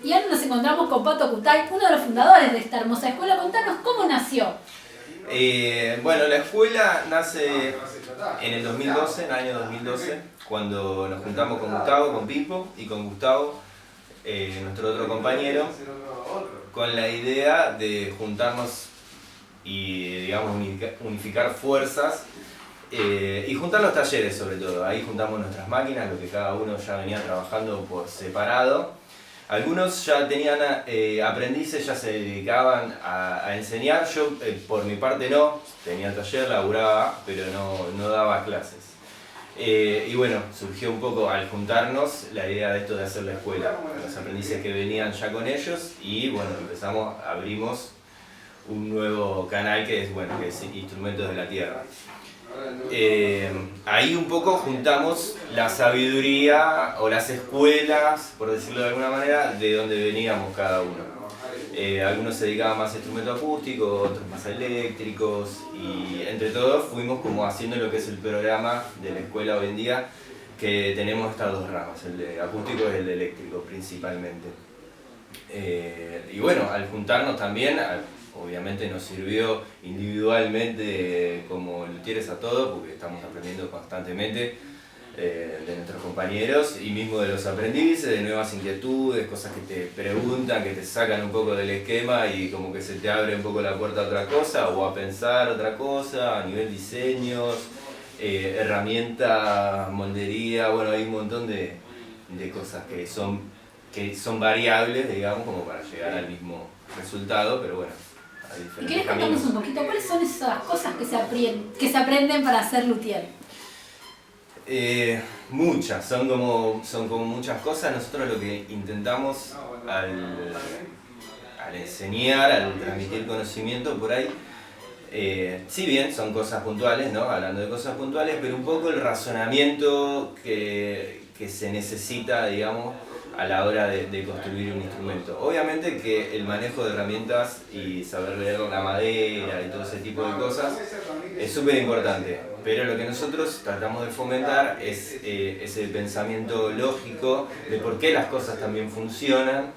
Y ahora nos encontramos con Pato Cutay, uno de los fundadores de esta hermosa escuela. Contanos cómo nació. Bueno, la escuela nace en el 2012, en el año 2012, cuando nos juntamos con Gustavo, con Pipo y con Gustavo, nuestro otro compañero, con la idea de juntarnos y, digamos, unificar fuerzas y juntar los talleres sobre todo. Ahí juntamos nuestras máquinas, lo que cada uno ya venía trabajando por separado. Algunos ya tenían aprendices, ya se dedicaban a enseñar. Yo por mi parte no, tenía taller, laburaba, pero no daba clases. Y bueno, surgió un poco al juntarnos la idea de esto de hacer la escuela. Los aprendices que venían ya con ellos y bueno, abrimos un nuevo canal que es Instrumentos de la Tierra. Ahí un poco juntamos la sabiduría o las escuelas, por decirlo de alguna manera, de donde veníamos cada uno. Algunos se dedicaban más a instrumentos acústicos, otros más a eléctricos y entre todos fuimos como haciendo lo que es el programa de la escuela hoy en día, que tenemos estas dos ramas, el de acústico y el de eléctrico principalmente. Y bueno, al juntarnos también, obviamente nos sirvió individualmente como luthieres a todos, porque estamos aprendiendo constantemente de nuestros compañeros y mismo de los aprendices, de nuevas inquietudes, cosas que te preguntan, que te sacan un poco del esquema y como que se te abre un poco la puerta a otra cosa o a pensar otra cosa, a nivel diseños, herramientas, moldería, bueno, hay un montón de cosas que son variables, digamos, como para llegar al mismo resultado, pero bueno. ¿Y querés contarnos un poquito cuáles son esas cosas que se aprenden para ser luthier? Muchas, son como muchas cosas. Nosotros lo que intentamos al enseñar, al transmitir conocimiento por ahí, si bien son cosas puntuales, ¿no? Hablando de cosas puntuales, pero un poco el razonamiento que se necesita, digamos, a la hora de construir un instrumento. Obviamente que el manejo de herramientas y saber leer la madera y todo ese tipo de cosas es súper importante, pero lo que nosotros tratamos de fomentar es ese pensamiento lógico de por qué las cosas también funcionan,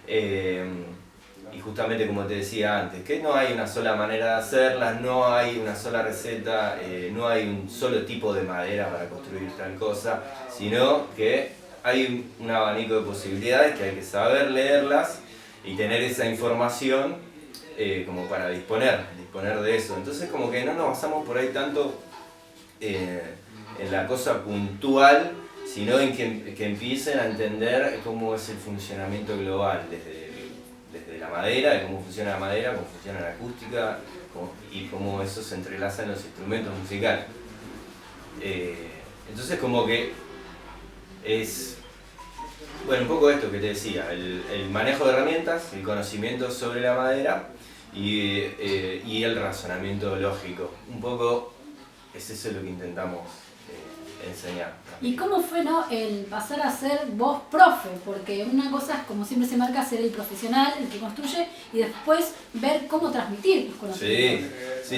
y justamente como te decía antes, que no hay una sola manera de hacerlas, no hay una sola receta, no hay un solo tipo de madera para construir tal cosa, sino que hay un abanico de posibilidades que hay que saber leerlas y tener esa información como para disponer de eso. Entonces como que no nos basamos por ahí tanto en la cosa puntual, sino en que empiecen a entender cómo es el funcionamiento global, desde la madera, de cómo funciona la madera, cómo funciona la acústica y cómo eso se entrelaza en los instrumentos musicales. Entonces como que es, bueno, un poco esto que te decía, el manejo de herramientas, el conocimiento sobre la madera y el razonamiento lógico. Un poco es eso lo que intentamos enseñar. ¿Y cómo fue, no, el pasar a ser vos profe? Porque una cosa es, como siempre se marca, ser el profesional, el que construye, y después ver cómo transmitir los conocimientos. Sí,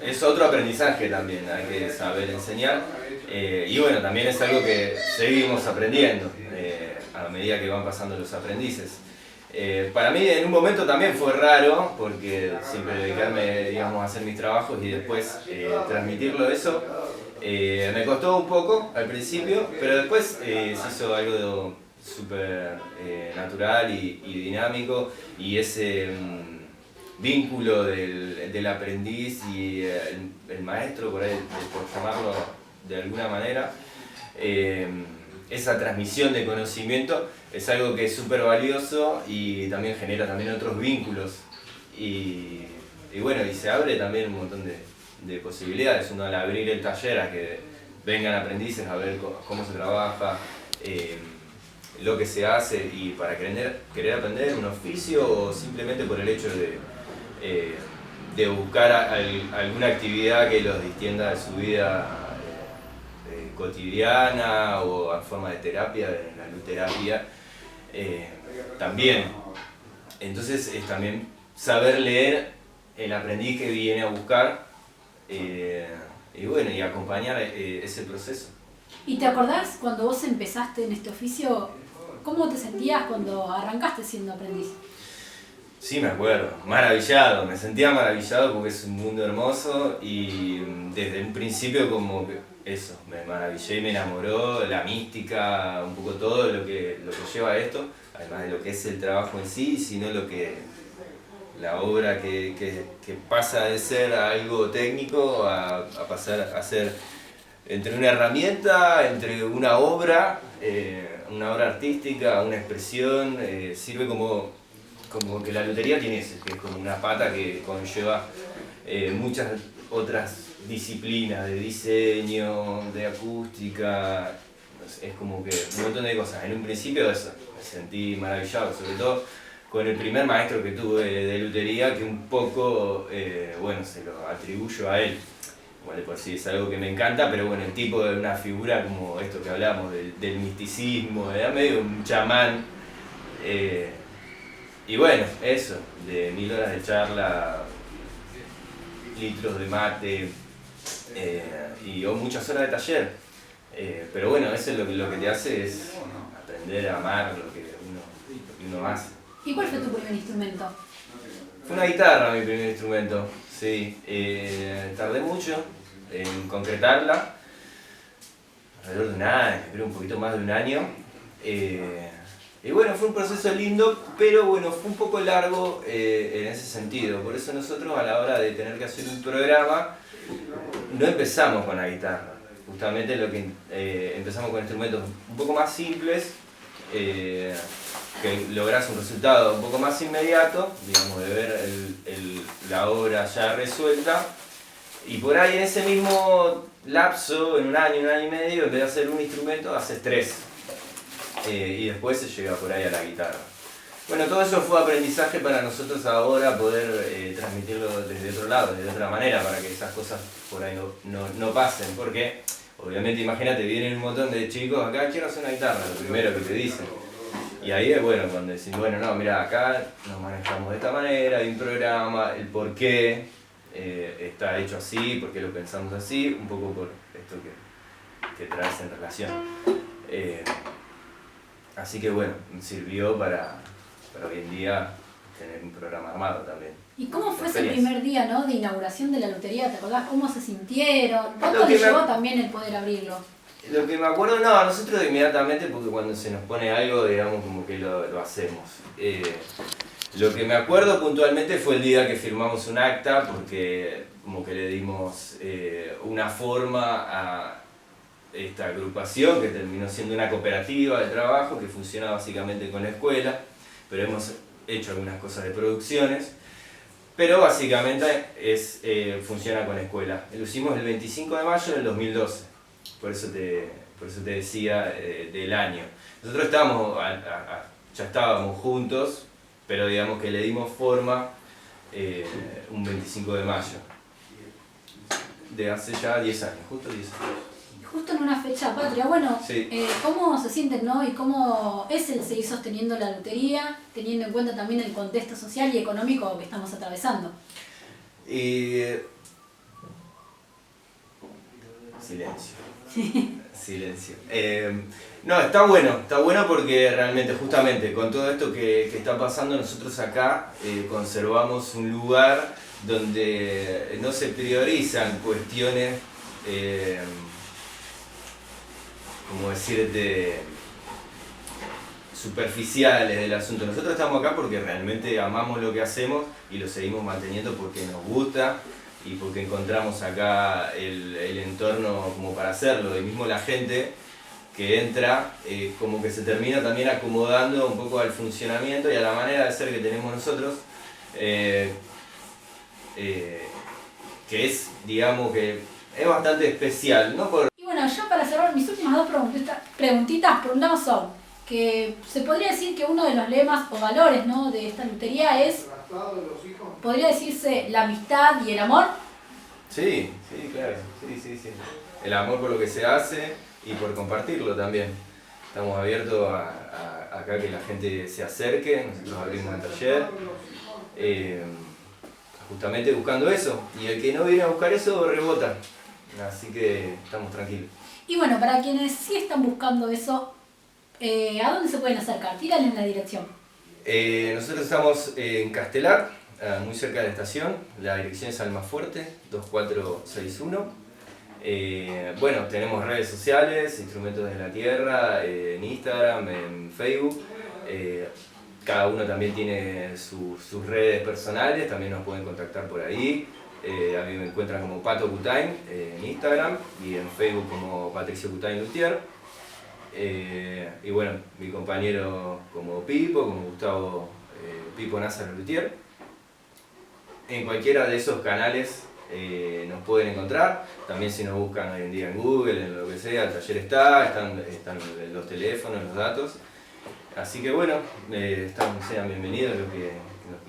es otro aprendizaje también, hay que saber enseñar. Y bueno, también es algo que seguimos aprendiendo a medida que van pasando los aprendices. Para mí en un momento también fue raro, porque siempre dedicarme, digamos, a hacer mis trabajos y después transmitirlo eso, me costó un poco al principio, pero después se hizo algo súper natural y dinámico, y ese vínculo del aprendiz y el maestro, por llamarlo de alguna manera, esa transmisión de conocimiento es algo que es súper valioso y también genera también otros vínculos y bueno, y se abre también un montón de posibilidades. Uno al abrir el taller a que vengan aprendices a ver cómo se trabaja, lo que se hace, y para querer aprender un oficio o simplemente por el hecho de buscar alguna actividad que los distienda de su vida cotidiana o en forma de terapia, de la luterapia, también. Entonces es también saber leer el aprendiz que viene a buscar y bueno, y acompañar ese proceso. ¿Y te acordás cuando vos empezaste en este oficio, ¿Cómo te sentías cuando arrancaste siendo aprendiz? Sí, me acuerdo, maravillado, me sentía maravillado porque es un mundo hermoso y desde un principio como que eso, me maravillé y me enamoró, la mística, un poco todo lo que lleva a esto, además de lo que es el trabajo en sí, sino la obra que pasa de ser algo técnico a pasar a ser entre una herramienta, entre una obra artística, una expresión, sirve como que la lutería tiene eso, que es como una pata que conlleva muchas otras disciplinas de diseño, de acústica, es como que un montón de cosas. En un principio eso, me sentí maravillado, sobre todo con el primer maestro que tuve de lutería, que un poco, bueno, se lo atribuyo a él. Bueno, por sí es algo que me encanta, pero bueno, el tipo de una figura como esto que hablamos, del misticismo, era medio un chamán. Y bueno, eso, de 1000 horas de charla, litros de mate y muchas horas de taller. Pero bueno, eso es lo que te hace es aprender a amar lo que uno hace. ¿Y cuál fue tu primer instrumento? Fue una guitarra mi primer instrumento, sí. Tardé mucho en concretarla, alrededor de un año, creo un poquito más de un año. Y bueno, fue un proceso lindo, pero bueno, fue un poco largo en ese sentido. Por eso nosotros a la hora de tener que hacer un programa, no empezamos con la guitarra. Justamente empezamos con instrumentos un poco más simples, que lográs un resultado un poco más inmediato, digamos, de ver la obra ya resuelta. Y por ahí en ese mismo lapso, en un año y medio, en vez de hacer un instrumento, haces 3. Y después se llega por ahí a la guitarra. Bueno, todo eso fue aprendizaje para nosotros ahora poder transmitirlo desde otro lado, de otra manera, para que esas cosas por ahí no pasen. Porque, obviamente, imagínate, vienen un montón de chicos acá, quiero hacer una guitarra, lo primero que te dicen. Y ahí es bueno cuando decís, bueno, no, mira, acá nos manejamos de esta manera, hay un programa, el por qué está hecho así, por qué lo pensamos así, un poco por esto que traes en relación. Así que bueno, sirvió para hoy en día tener un programa armado también. ¿Y cómo fue ese primer día, ¿no?, de inauguración de la lutería? ¿Te acordás cómo se sintieron? ¿Cuánto les llevó también el poder abrirlo? Lo que me acuerdo, no, nosotros inmediatamente, porque cuando se nos pone algo, digamos, como que lo hacemos. Lo que me acuerdo puntualmente fue el día que firmamos un acta, porque como que le dimos una forma a esta agrupación, que terminó siendo una cooperativa de trabajo, que funciona básicamente con la escuela, pero hemos hecho algunas cosas de producciones, pero básicamente funciona con la escuela. Lo hicimos el 25 de mayo del 2012, por eso te decía del año. Nosotros ya estábamos juntos, pero digamos que le dimos forma un 25 de mayo, de hace ya 10 años, justo 10 años. Justo en una fecha patria, bueno, sí. ¿Cómo se sienten, no? Y cómo es el seguir sosteniendo la lutería, teniendo en cuenta también el contexto social y económico que estamos atravesando. Silencio. Silencio. No, está bueno porque realmente, justamente, con todo esto que está pasando, nosotros acá conservamos un lugar donde no se priorizan cuestiones, como decirte, superficiales del asunto. Nosotros estamos acá porque realmente amamos lo que hacemos y lo seguimos manteniendo porque nos gusta y porque encontramos acá el entorno como para hacerlo. Y mismo la gente que entra como que se termina también acomodando un poco al funcionamiento y a la manera de ser que tenemos nosotros, que es, digamos, que es bastante especial, ¿no? Y bueno, ya para cerrar, mis últimas dos preguntitas, por un lado son que se podría decir que uno de los lemas o valores, ¿no?, de esta lutería es, podría decirse, la amistad y el amor. Sí, claro, sí. El amor por lo que se hace y por compartirlo también. Estamos abiertos a acá que la gente se acerque, nosotros abrimos el taller, justamente buscando eso. Y el que no viene a buscar eso, rebota. Así que estamos tranquilos. Y bueno, para quienes sí están buscando eso, ¿A dónde se pueden acercar? Tírale en la dirección. Nosotros estamos en Castelar, muy cerca de la estación. La dirección es Almafuerte, 2461. Bueno, tenemos redes sociales, Instrumentos de la Tierra, en Instagram, en Facebook. Cada uno también tiene sus redes personales, también nos pueden contactar por ahí. A mí me encuentran como Pato Kutain en Instagram y en Facebook como Patricio Kutain Luthier. Y bueno, mi compañero como Pipo, como Gustavo Pipo Nazar Luthier. En cualquiera de esos canales nos pueden encontrar. También si nos buscan hoy en día en Google, en lo que sea, el taller están los teléfonos, los datos. Así que bueno, sean bienvenidos los que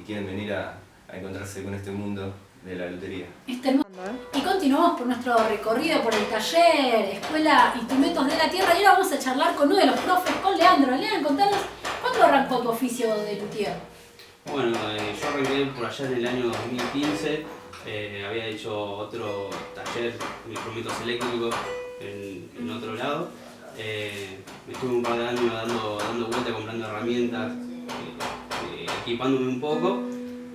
quieren venir a encontrarse con este mundo de la lutería. Y continuamos por nuestro recorrido por el taller, Escuela Instrumentos de la Tierra, y ahora vamos a charlar con uno de los profes, con Leandro. Leandro, contanos, ¿cuándo arrancó tu oficio de luthier? Bueno, yo arranqué por allá en el año 2015, había hecho otro taller de instrumentos eléctricos en otro lado. Estuve un par de años dando vuelta, comprando herramientas, equipándome un poco,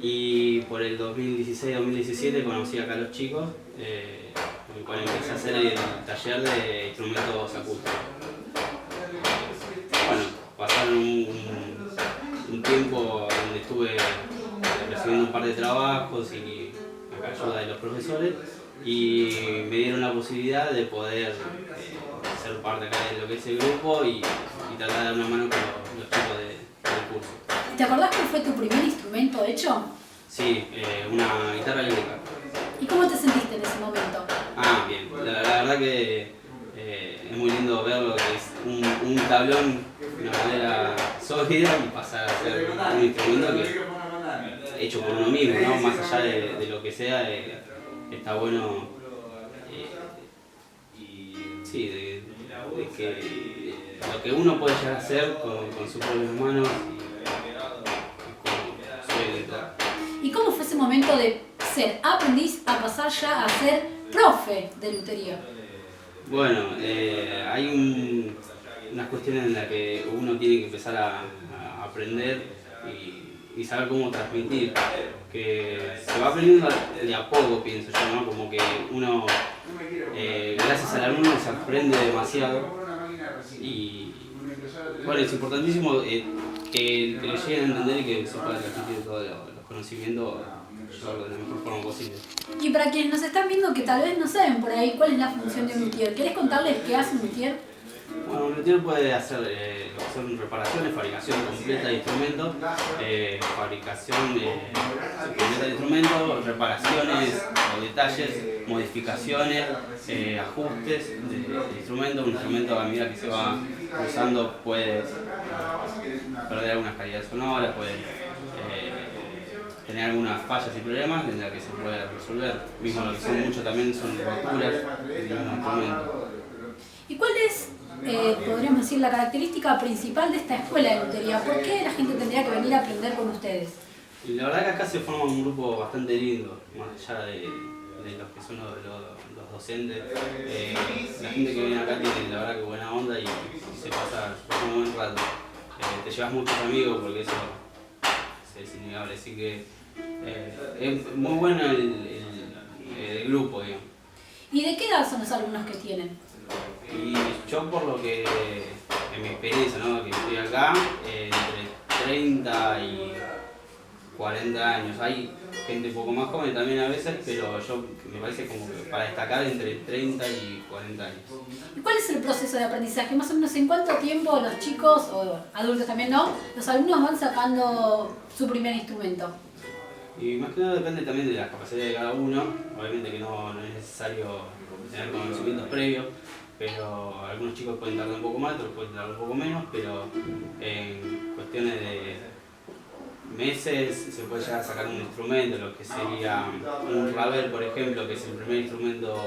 y por el 2016-2017 conocí acá a los chicos, con el cual empecé a hacer el taller de instrumentos acústicos. Bueno, pasaron un tiempo donde estuve recibiendo un par de trabajos y con ayuda de los profesores, y me dieron la posibilidad de poder ser parte acá de lo que es el grupo y tratar de dar una mano con los chicos del curso. ¿Te acordás cuál fue tu primer instrumento hecho? Sí, una guitarra eléctrica. ¿Y cómo te sentiste en ese momento? Ah, bien. La verdad que es muy lindo ver lo que es un tablón de una manera sólida y pasar a ser un instrumento que hecho por uno mismo, ¿no? Más allá de lo que sea, está bueno, sí, de que lo que uno puede llegar a hacer con sus propias manos y con su letra. ¿Y cómo fue ese momento de ser aprendiz a pasar ya a ser profe de lutería? Bueno, hay unas cuestiones en las que uno tiene que empezar a aprender y saber cómo transmitir, que se va aprendiendo de a poco, pienso yo, ¿no? Como que uno, gracias al alumno, se aprende demasiado, y bueno, es importantísimo que lo lleguen a entender y que se pueda transmitir todos los conocimientos de la mejor forma posible. Y para quienes nos están viendo que tal vez no saben por ahí cuál es la función de un luthier, ¿querés contarles qué hace un luthier? Bueno, un luthier puede hacer lo que son reparaciones, fabricación completa de instrumentos, fabricación completa de instrumentos, reparaciones o detalles, modificaciones, ajustes de instrumentos. Un instrumento a medida que se va usando puede perder algunas calidades sonoras, puede tener algunas fallas y problemas en las que se puede resolver. Mismo lo que son mucho también son roturas del mismo instrumento. ¿Y cuál es, podríamos decir, la característica principal de esta escuela de lutería? ¿Por qué la gente tendría que venir a aprender con ustedes? Y la verdad que acá se forma un grupo bastante lindo, más allá de los que son los docentes. La gente que viene acá tiene la verdad que buena onda y se pasa un buen rato. Te llevas muchos amigos porque eso es innegable, así que es muy bueno el grupo, digamos. ¿Y de qué edad son los alumnos que tienen? Y yo, por lo que, en mi experiencia, ¿no? Que estoy acá, entre 30 y 40 años. Hay gente un poco más joven también a veces, pero yo me parece como que para destacar entre 30 y 40 años. ¿Y cuál es el proceso de aprendizaje? Más o menos, ¿en cuánto tiempo los chicos, o adultos también, no, los alumnos van sacando su primer instrumento? Y más que nada depende también de las capacidades de cada uno. Obviamente que no es necesario tener conocimientos previos, pero algunos chicos pueden tardar un poco más, otros pueden tardar un poco menos, pero en cuestiones de meses se puede llegar a sacar un instrumento, lo que sería un ravel, por ejemplo, que es el primer instrumento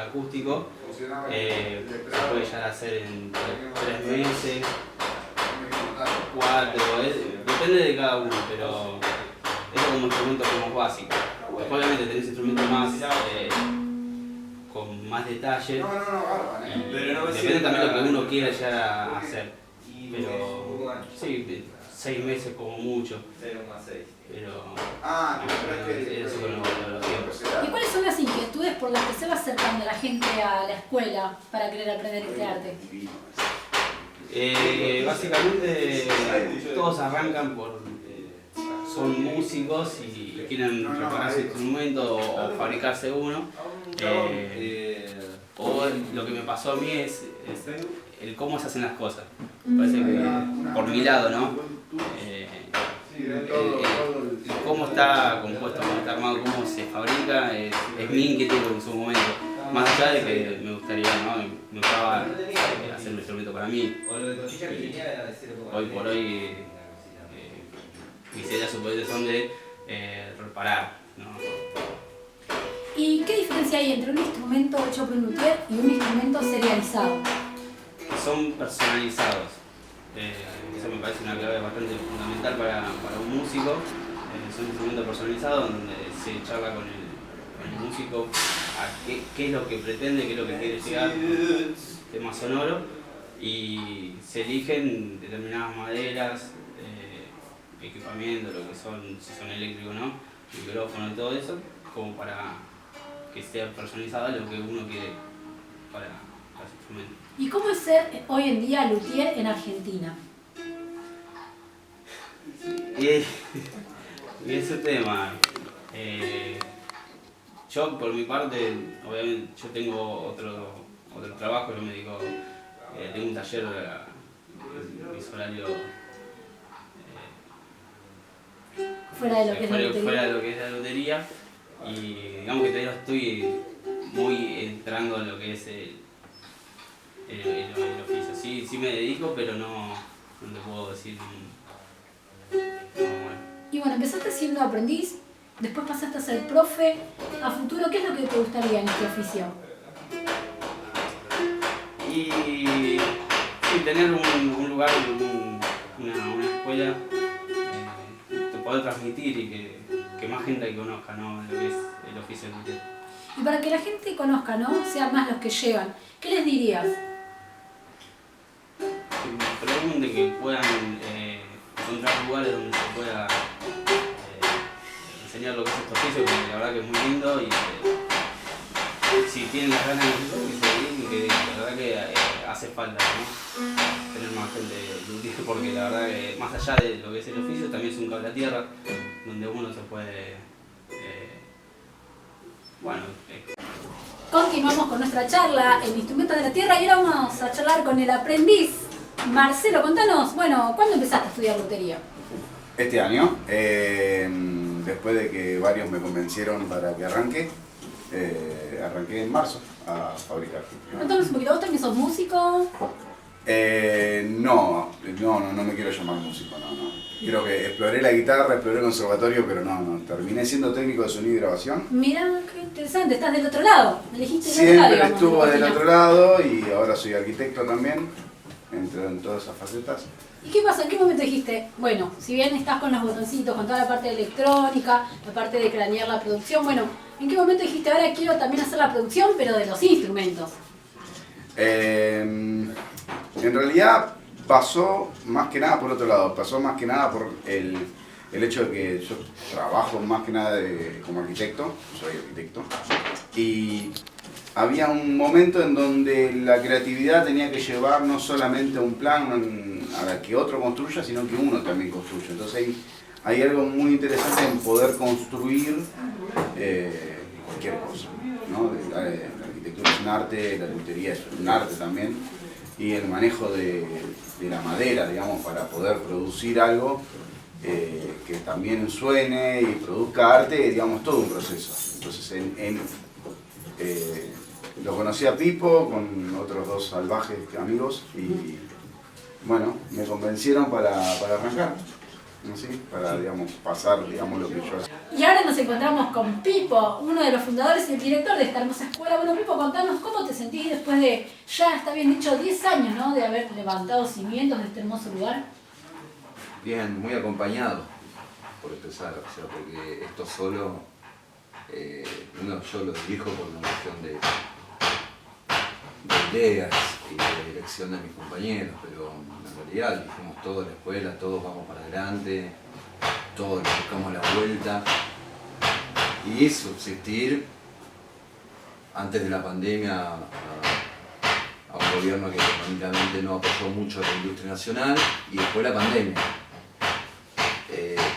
acústico, se puede llegar a hacer en 3 meses, 4, depende de cada uno, pero eso como instrumento como básico. Después obviamente tenés instrumentos más con más detalle, y depende también de lo que uno quiera llegar a hacer. pero sí, 6 meses como mucho. 0,6. Pero Eso con los tiempos. ¿Y cuáles son las inquietudes por las que se va acercando la gente a la escuela para querer aprender este arte? Básicamente todos arrancan por son músicos y quieren reparar su instrumento o fabricarse uno. O lo que me pasó a mí es el cómo se hacen las cosas. Parece que por mi lado, ¿no? El cómo está compuesto, cómo está armado, cómo se fabrica, es mi inquietud en su momento. Más allá de que me gustaría, ¿no? Me gustaba hacer un instrumento para mí. Hoy por hoy mis ideas superiores son de reparar, ¿no? ¿Y qué diferencia hay entre un instrumento hecho por un luthier y un instrumento serializado? Son personalizados. Eso me parece una clave bastante fundamental para un músico. Son instrumentos personalizados donde se charla con el músico a qué es lo que pretende, qué es lo que quiere llegar, tema sonoro, y se eligen determinadas maderas, equipamiento, lo que son, si son eléctricos o no, micrófono y todo eso, como para que sea personalizado lo que uno quiere para su instrumento. ¿Y cómo es ser hoy en día luthier en Argentina? Y ese tema, yo por mi parte, obviamente yo tengo otro trabajo, yo me dedico, tengo un taller, mis horarios Fuera de lo que es la lotería. Fuera de lo que es la lotería, y digamos que todavía no estoy muy entrando en lo que es el oficio. Sí me dedico, pero no te puedo decir. Bueno. Y bueno, empezaste siendo aprendiz, después pasaste a ser profe. A futuro, ¿qué es lo que te gustaría en este oficio? Y sí, tener un lugar, una escuela, poder transmitir y que más gente conozca, ¿no? Lo que es el oficio del luthier. Y para que la gente conozca, ¿no? Sean más los que llevan, ¿qué les dirías? Que pregunten, que puedan encontrar lugares donde se pueda enseñar lo que es este oficio, porque la verdad que es muy lindo y si tienen las ganas de seguir, y que la verdad que hace falta, ¿no? Tener más gente luthier, porque la verdad que más allá de lo que es el oficio también es un cable a tierra donde uno se puede Continuamos con nuestra charla en Instrumentos de la Tierra y ahora vamos a charlar con el aprendiz. Marcelo, contanos, bueno, ¿cuándo empezaste a estudiar lutería? Este año, después de que varios me convencieron para que arranque en marzo a fabricar. Contanos un poquito, ¿vos también sos músico? No me quiero llamar músico, no. Creo que exploré la guitarra, exploré el conservatorio, pero no. Terminé siendo técnico de sonido y grabación. Mirá, qué interesante, estás del otro lado. Elegiste Siempre el otro lado, estuve del otro lado y ahora soy arquitecto también, en todas esas facetas. ¿Y qué pasa? ¿En qué momento dijiste, bueno, si bien estás con los botoncitos, con toda la parte de electrónica, la parte de cranear la producción, bueno, ¿en qué momento dijiste, ahora quiero también hacer la producción, pero de los instrumentos? En realidad pasó más que nada por otro lado, pasó más que nada por el hecho de que yo trabajo más que nada como arquitecto, soy arquitecto, y había un momento en donde la creatividad tenía que llevar no solamente un plan a que otro construya, sino que uno también construya. Entonces hay algo muy interesante en poder construir cualquier cosa, ¿no? La arquitectura es un arte, la lutería es un arte también, y el manejo de la madera, digamos, para poder producir algo que también suene y produzca arte, digamos, todo un proceso. Entonces lo conocí a Pipo con otros dos salvajes amigos y bueno, me convencieron para arrancar, ¿sí? Para, digamos, pasar, digamos, lo que yo hacía. Y ahora nos encontramos con Pipo, uno de los fundadores y el director de esta hermosa escuela. Bueno, Pipo, contanos cómo te sentís después de, ya está bien dicho, 10 años, ¿no?, de haber levantado cimientos de este hermoso lugar. Bien, muy acompañado, por empezar, o sea, porque esto solo, yo lo dirijo por una cuestión de ideas y de dirección de mis compañeros, pero en realidad dijimos todo en la escuela, todos vamos para adelante, todos le buscamos la vuelta y subsistir antes de la pandemia a un gobierno que económicamente no apoyó mucho a la industria nacional y después la pandemia.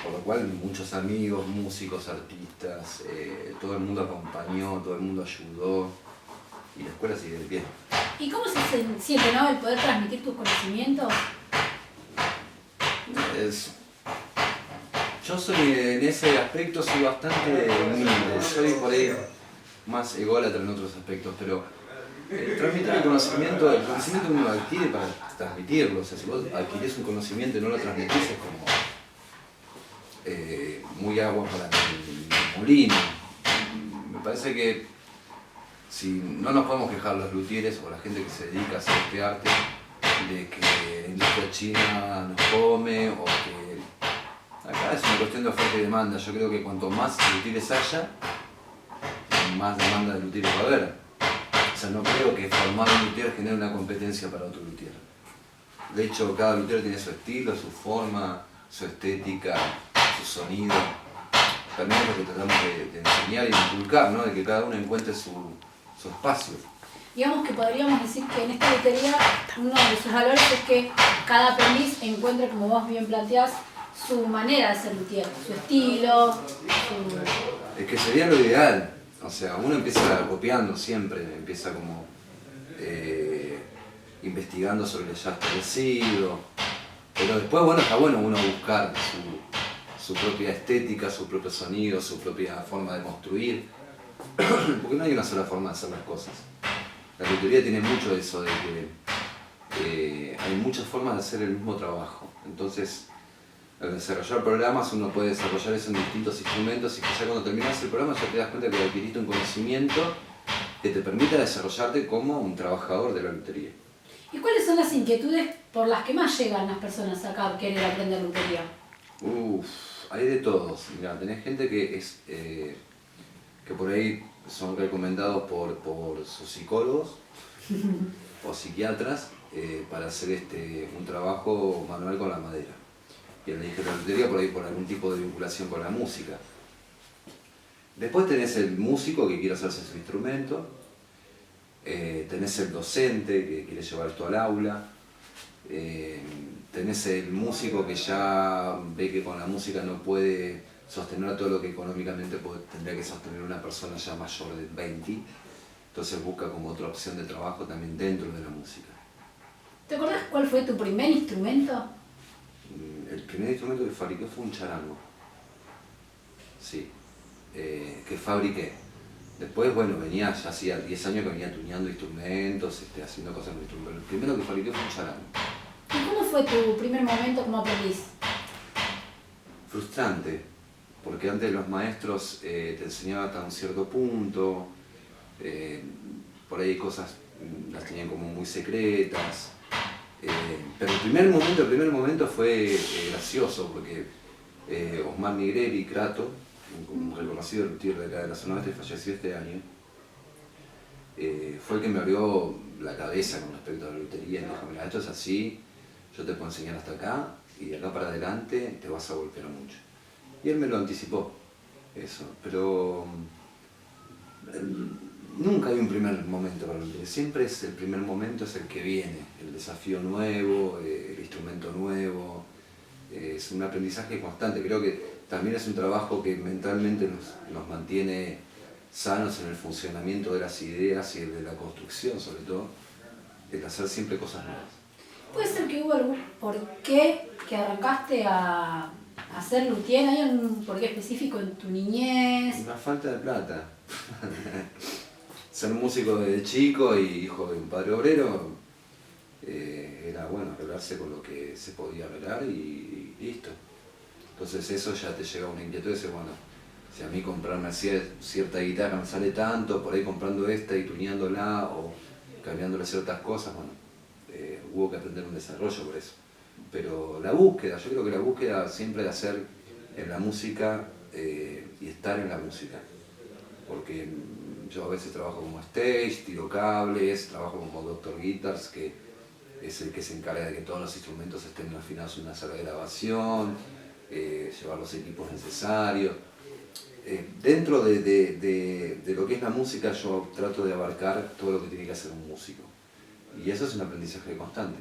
Por lo cual muchos amigos, músicos, artistas, todo el mundo acompañó, todo el mundo ayudó y la escuela sigue de pie. ¿Y cómo se siente, no, el poder transmitir tus conocimientos? Yo soy, en ese aspecto, soy bastante humilde, soy por ahí más ególatra en otros aspectos, pero transmitir el conocimiento uno lo adquiere para transmitirlo. O sea, si vos adquirís un conocimiento y no lo transmitís es como muy agua para el molino. Me parece que si no nos podemos quejar los luthieres o la gente que se dedica a hacer este arte de que la industria china nos come o que acá es una cuestión de oferta y demanda. Yo creo que cuanto más luthieres haya, más demanda de luthieres va a haber. O sea, no creo que formar un luthier genere una competencia para otro luthier. De hecho, cada luthier tiene su estilo, su forma, su estética, su sonido. También es lo que tratamos de enseñar y de inculcar, ¿no? De que cada uno encuentre su espacio. Digamos que podríamos decir que en esta lutería uno de sus valores es que cada aprendiz encuentre, como vos bien planteás, su manera de ser luthier, su estilo, Es que sería lo ideal. O sea, uno empieza copiando siempre, empieza como investigando sobre el ya establecido, pero después, bueno, está bueno uno buscar su propia estética, su propio sonido, su propia forma de construir, porque no hay una sola forma de hacer las cosas. La lutería tiene mucho de eso, de que hay muchas formas de hacer el mismo trabajo. Entonces, al desarrollar programas uno puede desarrollar eso en distintos instrumentos y que ya cuando terminas el programa ya te das cuenta que adquiriste un conocimiento que te permita desarrollarte como un trabajador de la lutería. ¿Y cuáles son las inquietudes por las que más llegan las personas acá a querer aprender lutería? Hay de todos. Mirá, tenés gente que que por ahí son recomendados por sus psicólogos o psiquiatras para hacer un trabajo manual con la madera. Y el de la lutería por ahí por algún tipo de vinculación con la música. Después tenés el músico que quiere hacerse su instrumento, tenés el docente que quiere llevar esto al aula, tenés el músico que ya ve que con la música no puede sostener todo lo que económicamente tendría que sostener una persona ya mayor de 20, entonces busca como otra opción de trabajo también dentro de la música. ¿Te acordás cuál fue tu primer instrumento? El primer instrumento que fabriqué fue un charango, sí, que fabriqué. Después, bueno, ya hacía 10 años que venía tuneando instrumentos, haciendo cosas con instrumentos, pero el primero que fabriqué fue un charango. ¿Y cómo fue tu primer momento como aprendiz? Frustrante, porque antes los maestros te enseñaban hasta un cierto punto, por ahí cosas las tenían como muy secretas, pero el primer momento fue gracioso, porque Osmar Nigreri Crato, un reconocido luthier de acá de la zona oeste, falleció este año, fue el que me abrió la cabeza con respecto a la lutería y me dijo, mira, esto es así, yo te puedo enseñar hasta acá y de acá para adelante te vas a golpear mucho. Y él me lo anticipó, eso, pero nunca hay un primer momento para la lutería, siempre es el primer momento, es el que viene, el desafío nuevo, el instrumento nuevo, es un aprendizaje constante. Creo que también es un trabajo que mentalmente nos mantiene sanos en el funcionamiento de las ideas y de la construcción, sobre todo, el hacer siempre cosas nuevas. ¿Puede ser que hubo algún porqué que arrancaste a hacer luthier? ¿Hay un porqué específico en tu niñez? Una falta de plata. Ser músico desde chico y hijo de un padre obrero, era bueno arreglarse con lo que se podía arreglar y listo. Entonces eso ya te llega a una inquietud de decir, bueno, si a mí comprarme cierta guitarra me sale tanto, por ahí comprando esta y tuneándola o cambiándole ciertas cosas, bueno, hubo que aprender un desarrollo por eso. Pero la búsqueda, yo creo que la búsqueda siempre de hacer en la música y estar en la música, porque yo a veces trabajo como stage, tiro cables, trabajo como Dr. Guitars, que es el que se encarga de que todos los instrumentos estén afinados en una sala de grabación, llevar los equipos necesarios. Dentro de lo que es la música, yo trato de abarcar todo lo que tiene que hacer un músico. Y eso es un aprendizaje constante.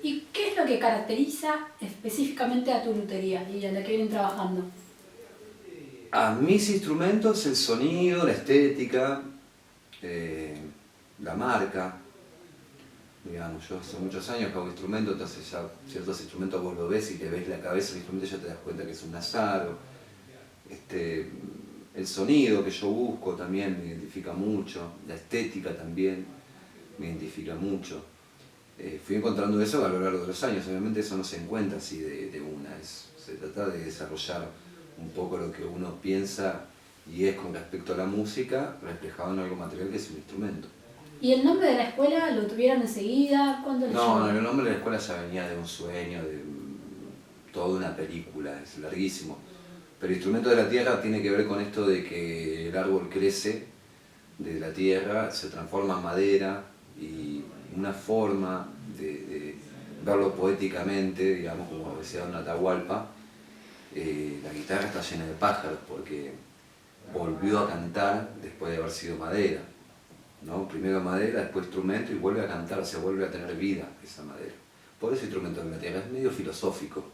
¿Y qué es lo que caracteriza específicamente a tu lutería y a la que vienen trabajando? A mis instrumentos, el sonido, la estética, la marca. Digamos, yo hace muchos años que hago instrumentos, entonces ya ciertos instrumentos vos lo ves y le ves la cabeza del instrumento y ya te das cuenta que es un Nazaro. El sonido que yo busco también me identifica mucho, la estética también me identifica mucho. Fui encontrando eso a lo largo de los años, obviamente eso no se encuentra así de una, se trata de desarrollar un poco lo que uno piensa y es con respecto a la música reflejado en algo material que es un instrumento. ¿Y el nombre de la escuela lo tuvieron enseguida? ¿Cuándo lo No, llevaron? el nombre de la escuela ya venía de un sueño, de toda una película, es larguísimo. Pero Instrumento de la Tierra tiene que ver con esto de que el árbol crece de la tierra, se transforma en madera y una forma de verlo poéticamente, digamos, como decía Don Atahualpa, la guitarra está llena de pájaros porque volvió a cantar después de haber sido madera, ¿no? Primero madera, después instrumento y vuelve a cantar, se vuelve a tener vida esa madera. Por eso Instrumento de la Tierra es medio filosófico.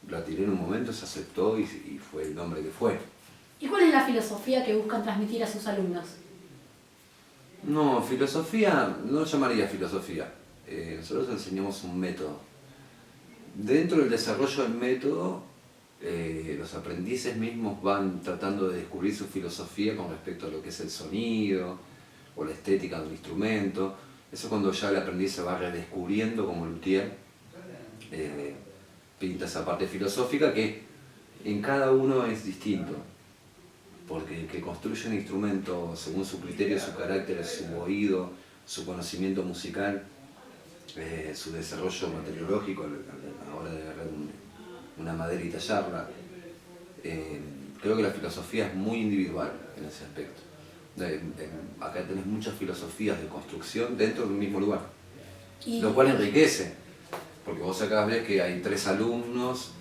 La tiré en un momento, se aceptó y fue el nombre que fue. ¿Y cuál es la filosofía que buscan transmitir a sus alumnos? No, filosofía, no lo llamaría filosofía. Nosotros enseñamos un método. Dentro del desarrollo del método, los aprendices mismos van tratando de descubrir su filosofía con respecto a lo que es el sonido o la estética de un instrumento. Eso cuando ya el aprendiz se va redescubriendo como luthier, pinta esa parte filosófica que en cada uno es distinto. Porque el que construye un instrumento según su criterio, su carácter, su oído, su conocimiento musical, su desarrollo materiológico a la hora de agarrar una madera y tallarla, creo que la filosofía es muy individual en ese aspecto. Acá tenés muchas filosofías de construcción dentro de un mismo lugar, lo cual enriquece, porque vos acá ves que hay 3 alumnos,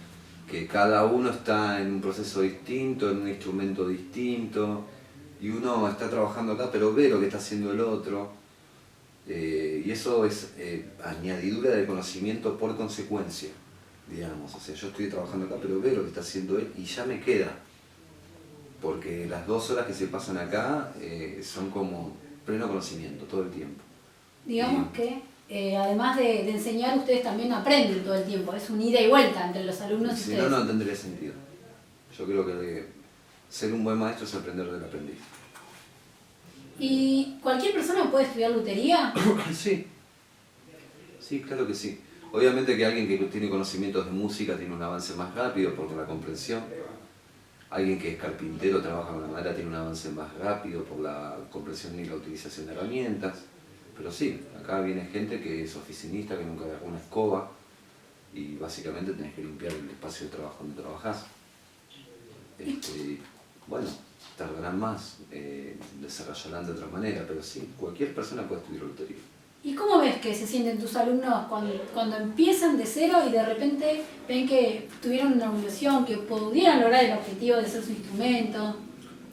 que cada uno está en un proceso distinto, en un instrumento distinto, y uno está trabajando acá pero ve lo que está haciendo el otro, y eso es añadidura de conocimiento por consecuencia, digamos. O sea, yo estoy trabajando acá pero veo lo que está haciendo él y ya me queda, porque las 2 horas que se pasan acá son como pleno conocimiento todo el tiempo. Digamos que además de enseñar, ustedes también aprenden todo el tiempo, es un ida y vuelta entre los alumnos y Si ustedes. no, no tendría sentido. Yo creo que ser un buen maestro es aprender del aprendiz. ¿Y cualquier persona puede estudiar lutería? Sí, sí, claro que sí. Obviamente que alguien que tiene conocimientos de música tiene un avance más rápido por la comprensión. Alguien que es carpintero, trabaja con la madera, tiene un avance más rápido por la comprensión y la utilización de herramientas. Pero sí, acá viene gente que es oficinista, que nunca agarró una escoba y básicamente tenés que limpiar el espacio de trabajo donde trabajás. Bueno, tardarán más, desarrollarán de otra manera, pero sí, cualquier persona puede estudiar lutería. ¿Y cómo ves que se sienten tus alumnos cuando empiezan de cero y de repente ven que tuvieron una evolución, que pudieran lograr el objetivo de hacer su instrumento?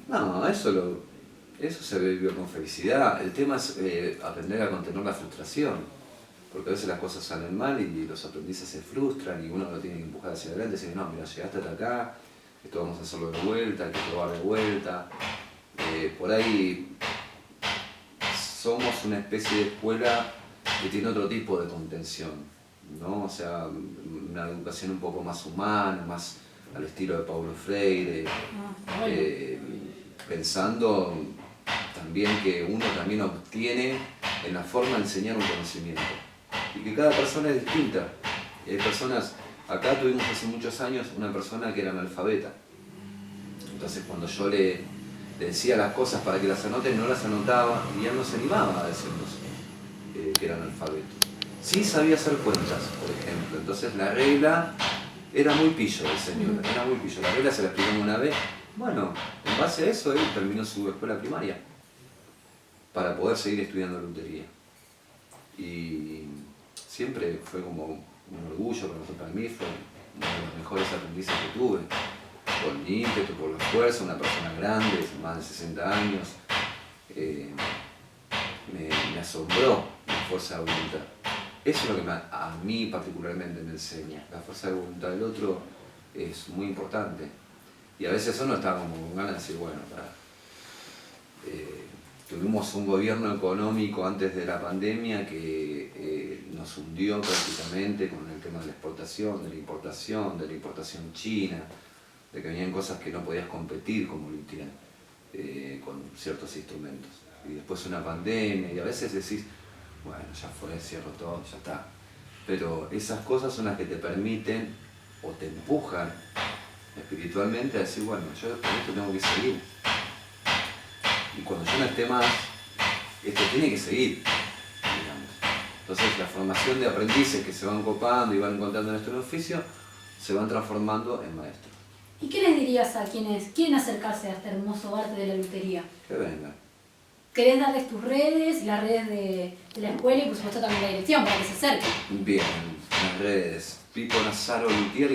No, eso se vive con felicidad. El tema es aprender a contener la frustración, porque a veces las cosas salen mal y los aprendices se frustran y uno lo tiene que empujar hacia adelante y decir, no, mira, llegaste hasta acá, esto vamos a hacerlo de vuelta, hay que probar de vuelta. Por ahí somos una especie de escuela que tiene otro tipo de contención, ¿no? O sea, una educación un poco más humana, más al estilo de Paulo Freire, pensando también que uno también obtiene en la forma de enseñar un conocimiento y que cada persona es distinta. Y hay personas, acá tuvimos hace muchos años una persona que era analfabeta, entonces cuando yo le decía las cosas para que las anoten, no las anotaba y él no se animaba a decirnos que era analfabeto. Sí sabía hacer cuentas, por ejemplo, entonces la regla era muy pillo del señor, era muy pillo. La regla se la explicamos una vez, bueno, en base a eso él terminó su escuela primaria. para poder seguir estudiando lutería. Y siempre fue como un orgullo, para mí fue uno de los mejores aprendices que tuve. Por el ímpetu, por la fuerza, una persona grande, más de 60 años, me asombró la fuerza de voluntad. Eso es lo que a mí particularmente me enseña. La fuerza de voluntad del otro es muy importante. Y a veces uno está como con ganas de decir, bueno, tuvimos un gobierno económico antes de la pandemia que nos hundió prácticamente con el tema de la exportación, de la importación china, de que venían cosas que no podías competir como luthier con ciertos instrumentos. Y después una pandemia, y a veces decís, bueno, ya fue, cierro todo, ya está. Pero esas cosas son las que te permiten o te empujan espiritualmente a decir, bueno, yo con esto tengo que seguir. Y cuando yo no esté más, esto tiene que seguir, digamos. Entonces la formación de aprendices que se van copando y van encontrando en este oficio, se van transformando en maestros. ¿Y qué les dirías a quienes quieren acercarse a este hermoso arte de la lutería? Que vengan. ¿Querés darles tus redes, las redes de la escuela y por supuesto también la dirección para que se acerquen? Bien, las redes. Pipo Nazaro Luthier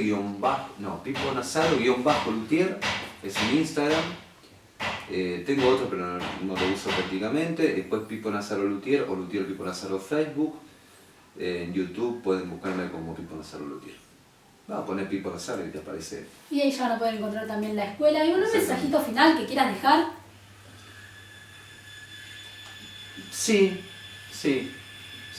Pipo Nazaro Luthier es en Instagram. Tengo otro pero no lo uso prácticamente. Después Pipo Nazaro Luthier o Luthier Pipo Nazaro Facebook. En YouTube pueden buscarme como Pipo Nazaro Luthier. Vamos a poner Pipo Nazaro y te aparece. Y ahí ya van a poder encontrar también la escuela. ¿Y un mensajito final que quieras dejar? Sí,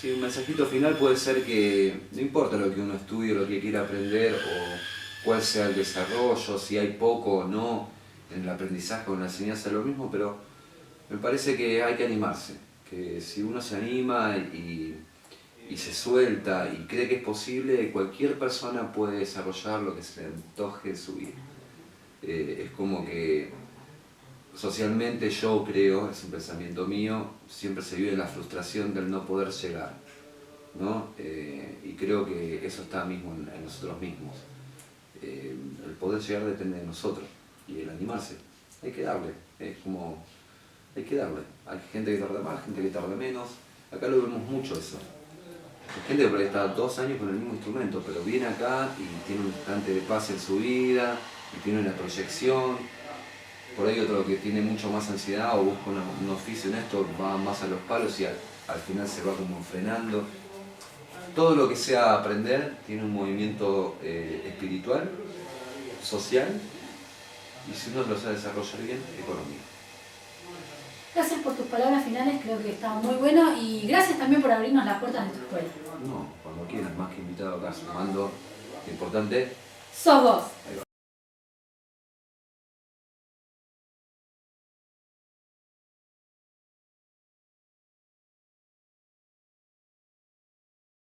un mensajito final puede ser que no importa lo que uno estudie, lo que quiera aprender o cuál sea el desarrollo, si hay poco o no en el aprendizaje o en la enseñanza, lo mismo, pero me parece que hay que animarse, que si uno se anima y se suelta y cree que es posible, cualquier persona puede desarrollar lo que se le antoje en su vida. Es como que socialmente yo creo, es un pensamiento mío, siempre se vive la frustración del no poder llegar, ¿no? Y creo que eso está mismo en nosotros mismos. El poder llegar depende de nosotros y el animarse, hay que darle, es como, hay que darle. Hay gente que tarda más, gente que tarda menos, acá lo vemos mucho eso. Hay gente que por ahí está 2 años con el mismo instrumento, pero viene acá y tiene un instante de paz en su vida, y tiene una proyección. Por ahí otro que tiene mucho más ansiedad o busca un oficio en esto, va más a los palos y al final se va como frenando. Todo lo que sea aprender tiene un movimiento espiritual, social y si uno lo sabe desarrollar bien, económico. Gracias por tus palabras finales, creo que está muy bueno y gracias también por abrirnos las puertas de tu escuela. No, cuando quieras, más que invitado acá sumando, lo importante. Sos vos. Ahí va.